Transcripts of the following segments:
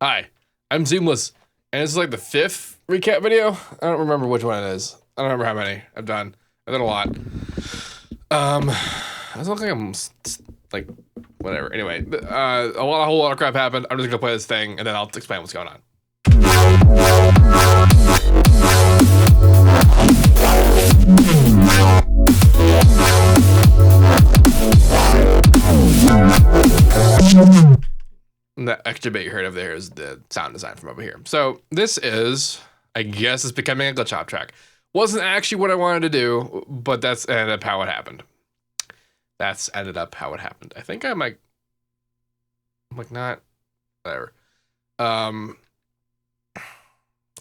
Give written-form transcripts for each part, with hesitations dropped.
Hi, I'm Seamless, and this is like the 5th recap video. I don't remember which one it is. I don't remember how many I've done. I've done a lot. I don't think I'm like whatever. Anyway, a whole lot of crap happened. I'm just gonna play this thing, and then I'll explain what's going on. And that extra bit you heard over there is the sound design from over here. So this is, I guess, it's becoming a glitch hop track. Wasn't actually what I wanted to do, but that's ended up how it happened. That's ended up how it happened. I think I'm like not, whatever.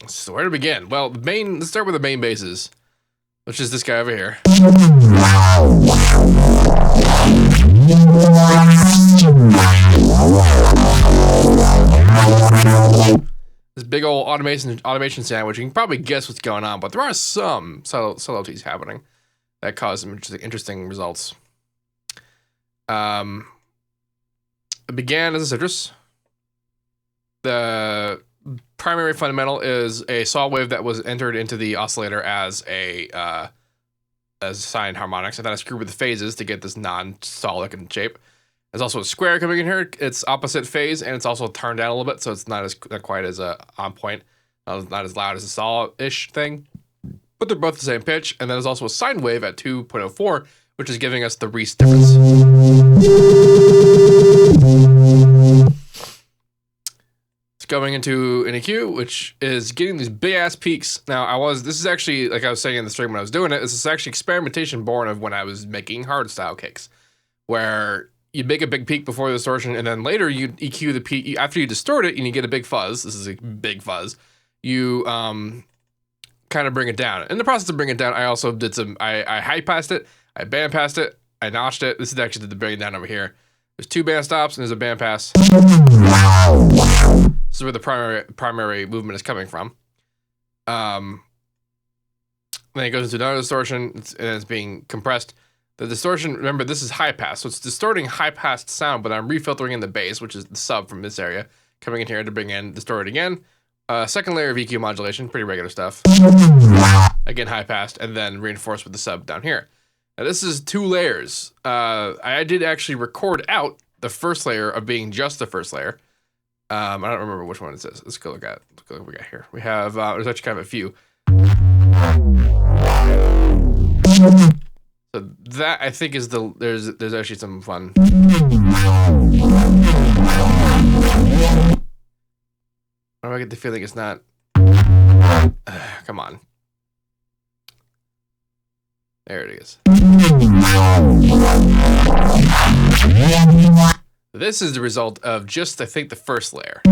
So where to begin? Well, let's start with the main bases, which is this guy over here. This big old automation sandwich. You can probably guess what's going on, but there are some subtleties happening that cause some interesting results. It began as a citrus. The primary fundamental is a saw wave that was entered into the oscillator as sine harmonics, and then I screwed with the phases to get this non-saw looking shape. There's also a square coming in here. It's opposite phase, and it's also turned down a little bit, so it's not quite as on point, not as loud as a saw-ish thing. But they're both the same pitch, and then there's also a sine wave at 2.04, which is giving us the Reese difference. It's going into an EQ, which is getting these big-ass peaks. Now, this is actually, like I was saying in the stream when I was doing it, this is actually experimentation born of when I was making hard-style kicks, where you make a big peak before the distortion, and then later you EQ the peak. After you distort it and you get a big fuzz, this is a big fuzz, you kind of bring it down. In the process of bringing it down, I also did I high-passed it, I band-passed it, I notched it. This is actually the bringing down over here. There's 2 band stops and there's a band pass. This is where the primary movement is coming from. Then it goes into another distortion, and it's being compressed. The distortion, remember, this is high pass, so it's distorting high passed sound, but I'm refiltering in the bass, which is the sub from this area, coming in here to bring in distort it again. Second layer of EQ modulation, pretty regular stuff. Again, high passed, and then reinforced with the sub down here. Now this is 2 layers. I did actually record out the first layer of being just the first layer. I don't remember which one it says. Let's go look at what we got here. We have, there's actually kind of a few. So that, I think, is there's actually some fun. Or I get the feeling it's not. Come on. There it is. This is the result of just, I think, the first layer.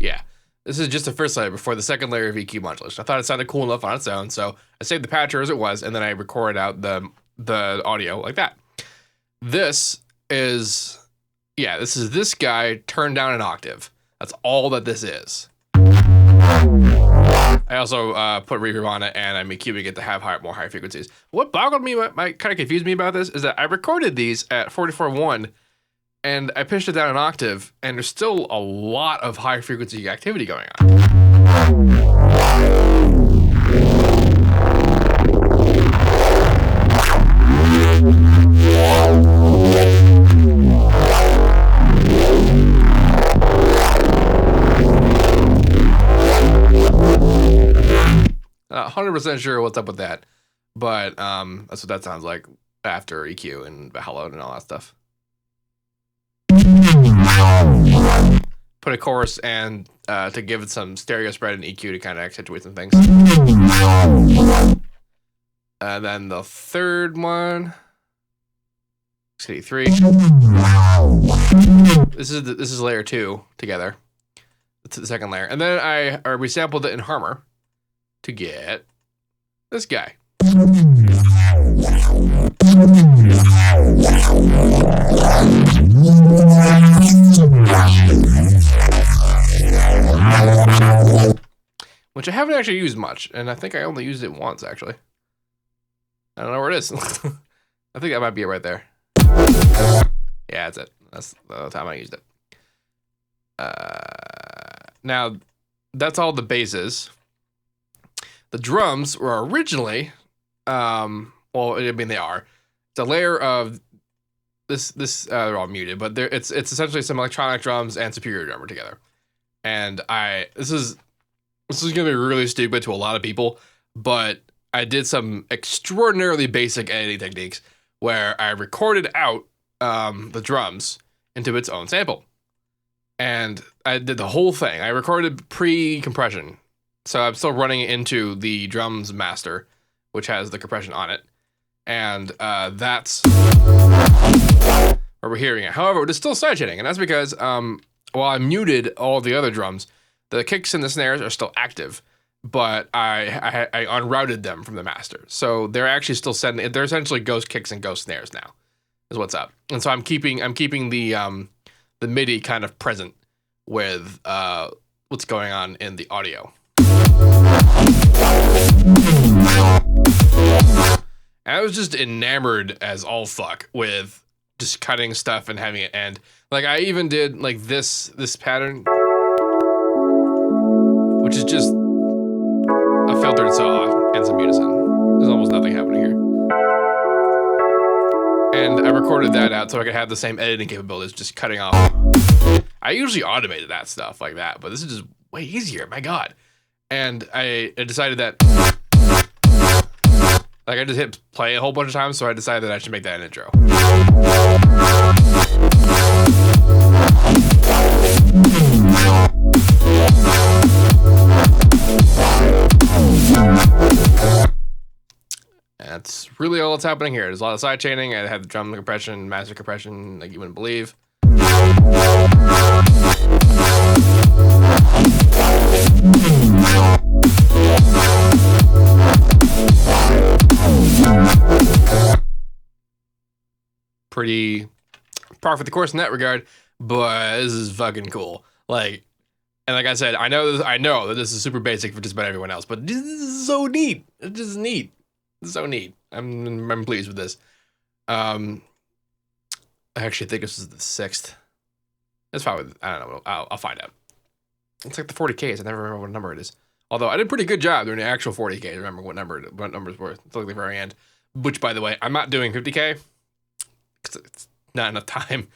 Yeah. This is just the first layer before the second layer of EQ modulation. I thought it sounded cool enough on its own, so I saved the patcher as it was, and then I recorded out the audio like that. This is this guy turned down an octave. That's all that this is. I also put reverb on it, and I'm EQing it to have more high frequencies. What boggled me, kind of confused me about this, is that I recorded these at 44.1, and I pitched it down an octave, and there's still a lot of high frequency activity going on. 100% sure what's up with that, but that's what that sounds like after EQ and hello and all that stuff. Put a chorus and to give it some stereo spread and EQ to kind of accentuate some things. And then the third one, 683. This is layer 2 together. It's the second layer, and then I resampled it in Harmor to get this guy. Which I haven't actually used much, and I think I only used it once, actually. I don't know where it is. I think that might be it right there. Yeah, that's it. That's the time I used it. Now, that's all the basses. The drums were originally, well, I mean, they are. It's a layer of this. They're all muted, but it's essentially some electronic drums and Superior Drummer together. And this is gonna be really stupid to a lot of people, but I did some extraordinarily basic editing techniques where I recorded out the drums into its own sample. And I did the whole thing. I recorded pre-compression. So I'm still running it into the drums master, which has the compression on it. And that's where we're hearing it. However, it is still sidechaining, and that's because while I muted all the other drums, the kicks and the snares are still active, but I unrouted them from the master. So they're actually still sending. They're essentially ghost kicks and ghost snares now, is what's up. And so I'm keeping the MIDI kind of present with what's going on in the audio. And I was just enamored as all fuck with just cutting stuff and having it end. Like I even did like this pattern, which is just a filtered saw and some unison. There's almost nothing happening here. And I recorded that out so I could have the same editing capabilities, just cutting off. I usually automated that stuff like that, but this is just way easier, my God. And I decided that, like I just hit play a whole bunch of times, so I decided that I should make that an intro. That's really all that's happening here. There's a lot of side chaining. I had the drum compression, master compression, like you wouldn't believe. Pretty par for the course in that regard, but this is fucking cool. Like, and like I said, I know that this is super basic for just about everyone else, but this is so neat. It's just neat. It's so neat. I'm pleased with this. I actually think this is the 6th. It's probably, I don't know. I'll find out. It's like the 40Ks. I never remember what number it is. Although I did a pretty good job doing the actual 40K. I remember what numbers were until the very end. Which, by the way, I'm not doing 50K because it's not enough time.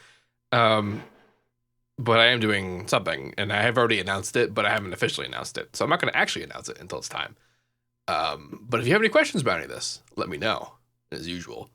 But I am doing something, and I have already announced it, but I haven't officially announced it. So I'm not going to actually announce it until it's time. But if you have any questions about any of this, let me know, as usual.